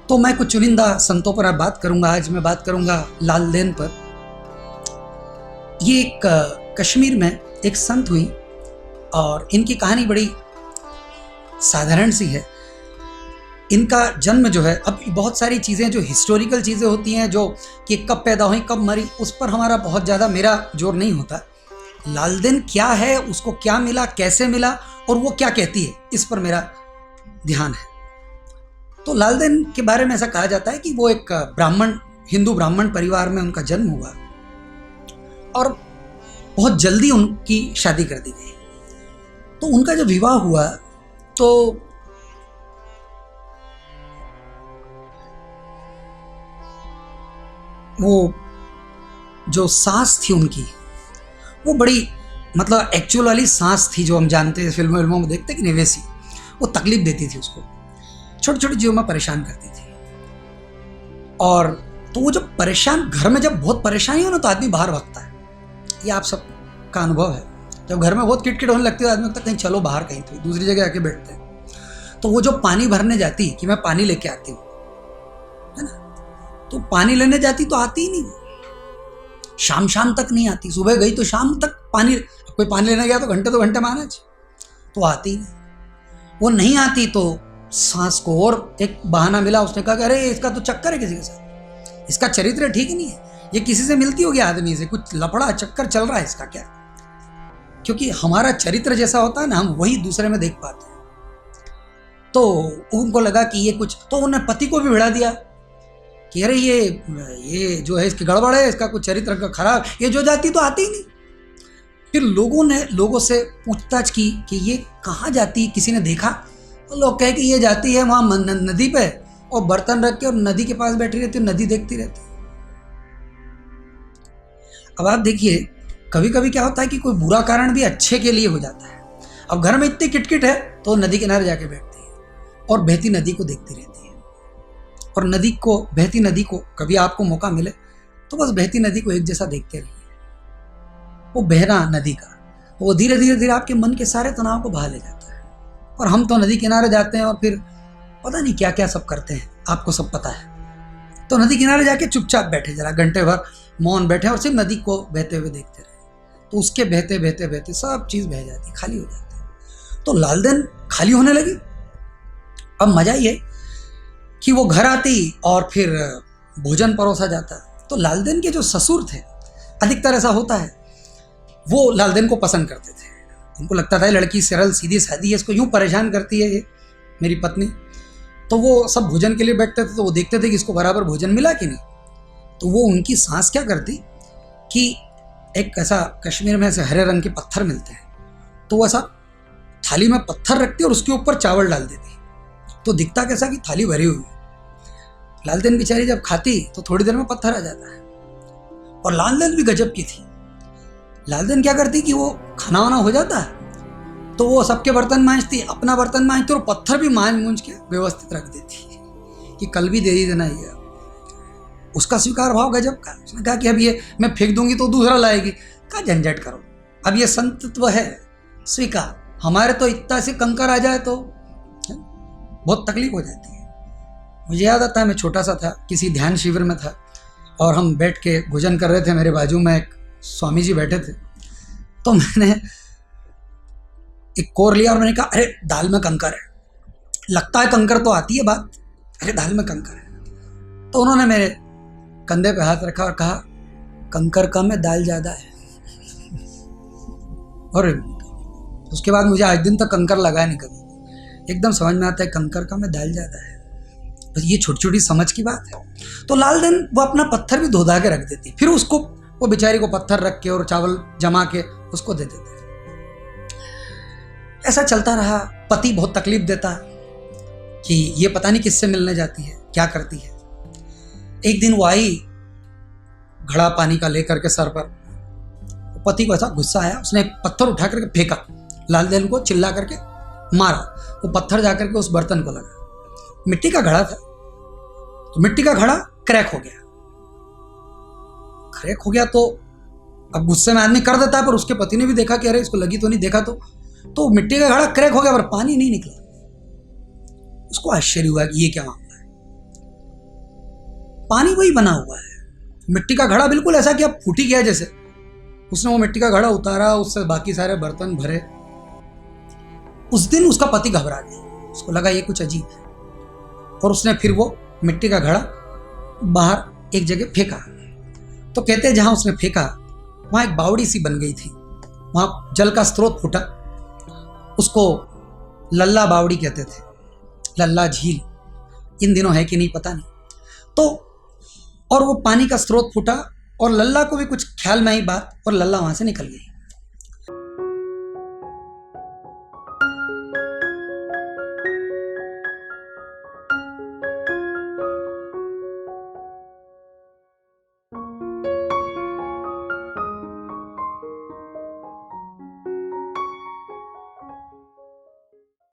तो मैं कुछ चुनिंदा संतों पर बात करूंगा। आज मैं बात करूंगा लालदेन पर। ये एक कश्मीर में एक संत हुई और इनकी कहानी बड़ी साधारण सी है। इनका जन्म जो है, अब बहुत सारी चीज़ें जो हिस्टोरिकल चीज़ें होती हैं, जो कि कब पैदा हुई कब मरी, उस पर हमारा बहुत ज़्यादा मेरा जोर नहीं होता। लालदेन क्या है, उसको क्या मिला, कैसे मिला और वो क्या कहती है, इस पर मेरा ध्यान है। तो लालदेन के बारे में ऐसा कहा जाता है कि वो एक हिंदू ब्राह्मण परिवार में उनका जन्म हुआ और बहुत जल्दी उनकी शादी कर दी गई। तो उनका जब विवाह हुआ तो वो जो सास थी उनकी, वो बड़ी मतलब एक्चुअल वाली सास थी जो हम जानते हैं फिल्मों में देखते कि नहीं, वैसी वो तकलीफ देती थी उसको, छोटी छोटी चीज़ों में परेशान करती थी। और तो वो जब परेशान, घर में जब बहुत परेशानी हो ना तो आदमी बाहर भागता है। ये आप सब का अनुभव है। जब घर में बहुत किटकिट होने लगती है आदमी लगता है कहीं चलो बाहर, कहीं तो दूसरी जगह आके बैठते हैं। तो वो जो पानी भरने जाती कि मैं पानी लेके आती हूँ, है ना, तो पानी लेने जाती तो आती ही नहीं, शाम तक नहीं आती। सुबह गई तो शाम तक पानी, कोई पानी लेने गया तो घंटे 2 घंटे माना, तो आती नहीं। वो नहीं आती तो सांस को और एक बहाना मिला। उसने कहा कि अरे इसका तो चक्कर है किसी के साथ, इसका चरित्र ठीक नहीं है, ये किसी से मिलती होगी आदमी से, कुछ लफड़ा चक्कर चल रहा है इसका क्या। क्योंकि हमारा चरित्र जैसा होता है ना, हम वही दूसरे में देख पाते हैं। तो उनको लगा कि ये कुछ, तो उन्होंने पति को भी भिड़ा दिया कि अरे ये जो है इसकी गड़बड़ है, इसका कुछ चरित्र का खराब, ये जो जाती तो आती ही नहीं। फिर लोगों से पूछताछ की कि ये कहाँ जाती, किसी ने देखा? तो लोग कहे कि ये जाती है वहाँ नदी पे और बर्तन रख के और नदी के पास बैठी रहती है, नदी देखती रहती है। अब आप देखिए, कभी कभी क्या होता है कि कोई बुरा कारण भी अच्छे के लिए हो जाता है। अब घर में इतनी किटकिट है तो नदी किनारे जाके बैठती है और बहती नदी को देखती रहती है। और बहती नदी को कभी आपको मौका मिले तो बस बहती नदी को एक जैसा देखते रहिए। वो बहना नदी का, वो धीरे धीरे आपके मन के सारे तनाव को बहा ले जाता है। और हम तो नदी किनारे जाते हैं और फिर पता नहीं क्या क्या सब करते हैं, आपको सब पता है। तो नदी किनारे जाके चुपचाप बैठे, जरा घंटे भर मौन बैठे और सिर्फ नदी को बहते हुए देखते रहे, तो उसके बहते बहते बहते सब चीज़ बह जाती, खाली हो जाती है। तो लालदेन खाली होने लगी। अब मजा ये कि वो घर आती और फिर भोजन परोसा जाता। तो लालदेन के जो ससुर थे, अधिकतर ऐसा होता है, वो लालदेन को पसंद करते थे। उनको लगता था लड़की सरल सीधी सादी है, इसको यूं परेशान करती है ये मेरी पत्नी। तो वो सब भोजन के लिए बैठते थे तो वो देखते थे कि इसको बराबर भोजन मिला कि नहीं। तो वो उनकी सास क्या करती कि एक ऐसा, कश्मीर में ऐसे हरे रंग के पत्थर मिलते हैं, तो वो ऐसा थाली में पत्थर रखती और उसके ऊपर चावल डाल देती। तो दिखता कैसा कि थाली भरी हुई। लालदेन बेचारी जब खाती तो थोड़ी देर में पत्थर आ जाता है। और लालदेन भी गजब की थी। लालदेन क्या करती कि वो खाना वाना हो जाता है तो वो सबके बर्तन मांजती, अपना बर्तन मांजती और पत्थर भी मांज के व्यवस्थित रख देती कि कल भी दे ही देना ही है। उसका स्वीकार भाव गजब का। उसने कहा कि अब ये मैं फेंक दूंगी तो दूसरा लाएगी, का झंझट करो, अब ये संतत्व है, स्वीकार। हमारे तो इतना से कंकर आ जाए तो बहुत तकलीफ हो जाती है। मुझे याद आता है, मैं छोटा सा था, किसी ध्यान शिविर में था और हम बैठ के भोजन कर रहे थे। मेरे बाजू में एक स्वामी जी बैठे थे। तो मैंने एक कोर लिया और मैंने कहा अरे दाल में कंकर है। लगता है कंकर तो आती है बात, अरे दाल में कंकर है। तो उन्होंने मेरे कंधे पे हाथ रखा और कहा कंकर कम है, दाल ज़्यादा है। और उसके बाद मुझे आज दिन तक कंकर लगाया नहीं कभी। एकदम समझ में आता है कंकर कम है, दाल ज़्यादा है। बस ये छोटी छोटी समझ की बात है। तो लालदेन वो अपना पत्थर भी धो के रख देती, फिर उसको, वो बेचारी को पत्थर रख के और चावल जमा के उसको दे देते। ऐसा चलता रहा। पति बहुत तकलीफ देता कि ये पता नहीं किससे मिलने जाती है, क्या करती है। एक दिन वो आई घड़ा पानी का लेकर के सर पर। पति को ऐसा गुस्सा आया, उसने एक पत्थर उठा करके फेंका, लालदेन को चिल्ला करके मारा। वो पत्थर जाकर के उस बर्तन को लगा। मिट्टी का घड़ा था, तो मिट्टी का घड़ा क्रैक हो गया। क्रैक हो गया तो अब गुस्से में आदमी कर देता है, पर उसके पति ने भी देखा कि अरे इसको लगी तो नहीं, देखा तो मिट्टी का घड़ा क्रैक हो गया पर पानी नहीं निकला। उसको आश्चर्य हुआ कि ये क्या मामला है। पानी वही बना हुआ है, मिट्टी का घड़ा बिल्कुल ऐसा कि अब फूट ही गया जैसे। उसने वो मिट्टी का घड़ा उतारा, उससे बाकी सारे बर्तन भरे। उस दिन उसका पति घबरा गया, उसको लगा ये कुछ अजीब है, और उसने फिर वो मिट्टी का घड़ा बाहर एक जगह फेंका। तो कहते हैं जहाँ उसने फेंका वहाँ एक बावड़ी सी बन गई थी, वहाँ जल का स्रोत फूटा। उसको लल्ला बावड़ी कहते थे, लल्ला झील, इन दिनों है कि नहीं पता नहीं। तो और वो पानी का स्रोत फूटा और लल्ला को भी कुछ ख्याल में आई बात, और लल्ला वहाँ से निकल गई।